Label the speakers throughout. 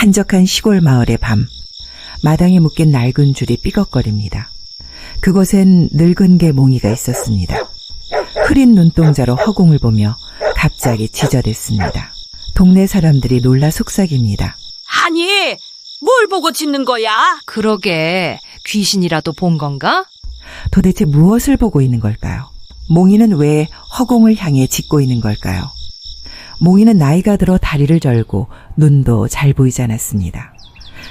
Speaker 1: 한적한 시골 마을의 밤, 마당에 묶인 낡은 줄이 삐걱거립니다. 그곳엔 늙은 개 몽이가 있었습니다. 흐린 눈동자로 허공을 보며 갑자기 지저댔습니다. 동네 사람들이 놀라 속삭입니다.
Speaker 2: 아니, 뭘 보고 짖는 거야?
Speaker 3: 그러게, 귀신이라도 본 건가?
Speaker 1: 도대체 무엇을 보고 있는 걸까요? 몽이는 왜 허공을 향해 짖고 있는 걸까요? 몽이는 나이가 들어 다리를 절고 눈도 잘 보이지 않았습니다.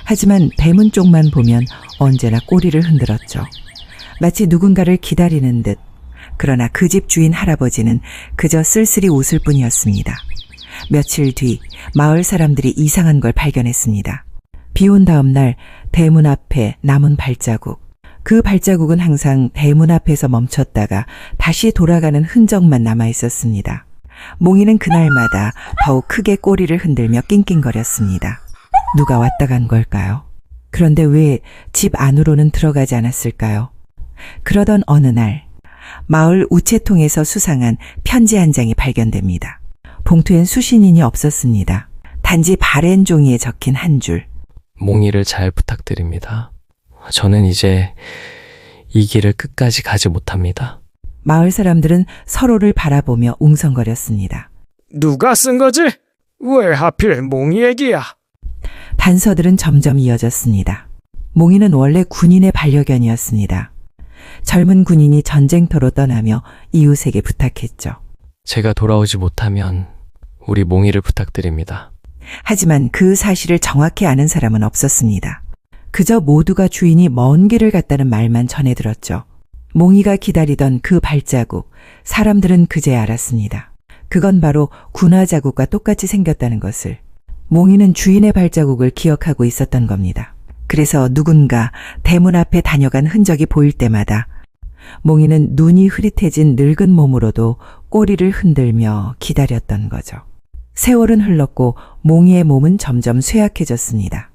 Speaker 1: 하지만 대문 쪽만 보면 언제나 꼬리를 흔들었죠. 마치 누군가를 기다리는 듯. 그러나 그 집 주인 할아버지는 그저 쓸쓸히 웃을 뿐이었습니다. 며칠 뒤 마을 사람들이 이상한 걸 발견했습니다. 비 온 다음 날 대문 앞에 남은 발자국. 그 발자국은 항상 대문 앞에서 멈췄다가 다시 돌아가는 흔적만 남아 있었습니다. 몽이는 그날마다 더욱 크게 꼬리를 흔들며 낑낑거렸습니다. 누가 왔다 간 걸까요? 그런데 왜 집 안으로는 들어가지 않았을까요? 그러던 어느 날 마을 우체통에서 수상한 편지 한 장이 발견됩니다. 봉투엔 수신인이 없었습니다. 단지 바랜 종이에 적힌 한 줄.
Speaker 4: 몽이를 잘 부탁드립니다. 저는 이제 이 길을 끝까지 가지 못합니다.
Speaker 1: 마을 사람들은 서로를 바라보며 웅성거렸습니다.
Speaker 5: 누가 쓴 거지? 왜 하필 몽이 얘기야?
Speaker 1: 단서들은 점점 이어졌습니다. 몽이는 원래 군인의 반려견이었습니다. 젊은 군인이 전쟁터로 떠나며 이웃에게 부탁했죠.
Speaker 4: 제가 돌아오지 못하면 우리 몽이를 부탁드립니다.
Speaker 1: 하지만 그 사실을 정확히 아는 사람은 없었습니다. 그저 모두가 주인이 먼 길을 갔다는 말만 전해 들었죠. 몽이가 기다리던 그 발자국, 사람들은 그제야 알았습니다. 그건 바로 군화 자국과 똑같이 생겼다는 것을. 몽이는 주인의 발자국을 기억하고 있었던 겁니다. 그래서 누군가 대문 앞에 다녀간 흔적이 보일 때마다 몽이는 눈이 흐릿해진 늙은 몸으로도 꼬리를 흔들며 기다렸던 거죠. 세월은 흘렀고 몽이의 몸은 점점 쇠약해졌습니다.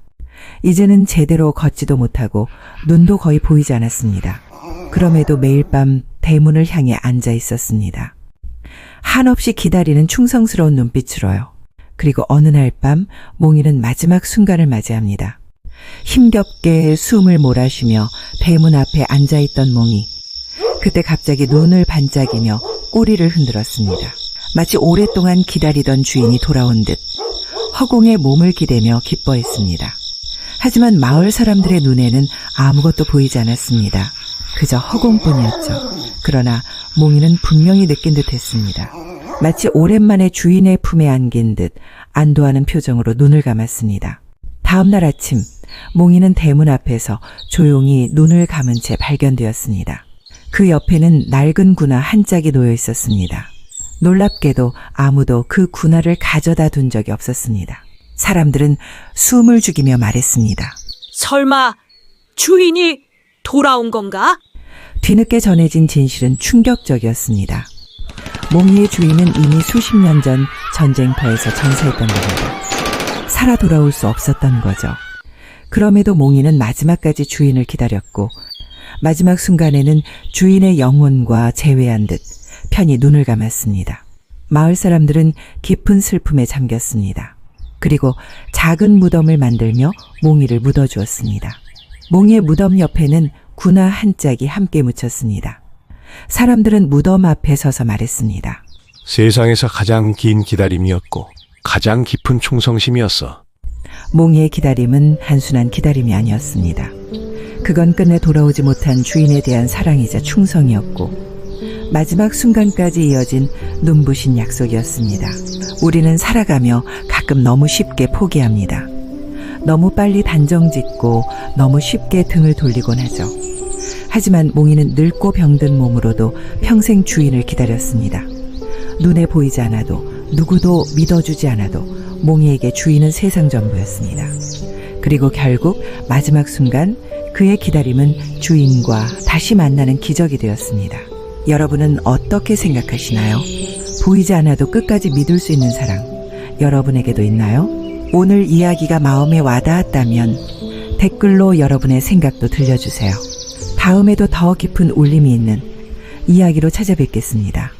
Speaker 1: 이제는 제대로 걷지도 못하고 눈도 거의 보이지 않았습니다. 그럼에도 매일 밤 대문을 향해 앉아 있었습니다. 한없이 기다리는 충성스러운 눈빛으로요. 그리고 어느 날 밤 몽이는 마지막 순간을 맞이합니다. 힘겹게 숨을 몰아쉬며 대문 앞에 앉아있던 몽이. 그때 갑자기 눈을 반짝이며 꼬리를 흔들었습니다. 마치 오랫동안 기다리던 주인이 돌아온 듯 허공에 몸을 기대며 기뻐했습니다. 하지만 마을 사람들의 눈에는 아무것도 보이지 않았습니다. 그저 허공뿐이었죠. 그러나 몽이는 분명히 느낀 듯 했습니다. 마치 오랜만에 주인의 품에 안긴 듯 안도하는 표정으로 눈을 감았습니다. 다음 날 아침 몽이는 대문 앞에서 조용히 눈을 감은 채 발견되었습니다. 그 옆에는 낡은 군화 한 짝이 놓여 있었습니다. 놀랍게도 아무도 그 군화를 가져다 둔 적이 없었습니다. 사람들은 숨을 죽이며 말했습니다.
Speaker 2: 설마 주인이 돌아온 건가?
Speaker 1: 뒤늦게 전해진 진실은 충격적이었습니다. 몽이의 주인은 이미 수십 년 전 전쟁터에서 전사했던 겁니다. 살아 돌아올 수 없었던 거죠. 그럼에도 몽이는 마지막까지 주인을 기다렸고 마지막 순간에는 주인의 영혼과 재회한 듯 편히 눈을 감았습니다. 마을 사람들은 깊은 슬픔에 잠겼습니다. 그리고 작은 무덤을 만들며 몽이를 묻어주었습니다. 몽이의 무덤 옆에는 군화 한 짝이 함께 묻혔습니다. 사람들은 무덤 앞에 서서 말했습니다.
Speaker 6: 세상에서 가장 긴 기다림이었고 가장 깊은 충성심이었어.
Speaker 1: 몽이의 기다림은 단순한 기다림이 아니었습니다. 그건 끝내 돌아오지 못한 주인에 대한 사랑이자 충성이었고 마지막 순간까지 이어진 눈부신 약속이었습니다. 우리는 살아가며 가끔 너무 쉽게 포기합니다. 너무 빨리 단정짓고 너무 쉽게 등을 돌리곤 하죠. 하지만 몽이는 늙고 병든 몸으로도 평생 주인을 기다렸습니다. 눈에 보이지 않아도 누구도 믿어주지 않아도 몽이에게 주인은 세상 전부였습니다. 그리고 결국 마지막 순간 그의 기다림은 주인과 다시 만나는 기적이 되었습니다. 여러분은 어떻게 생각하시나요? 보이지 않아도 끝까지 믿을 수 있는 사랑, 여러분에게도 있나요? 오늘 이야기가 마음에 와닿았다면 댓글로 여러분의 생각도 들려주세요. 다음에도 더 깊은 울림이 있는 이야기로 찾아뵙겠습니다.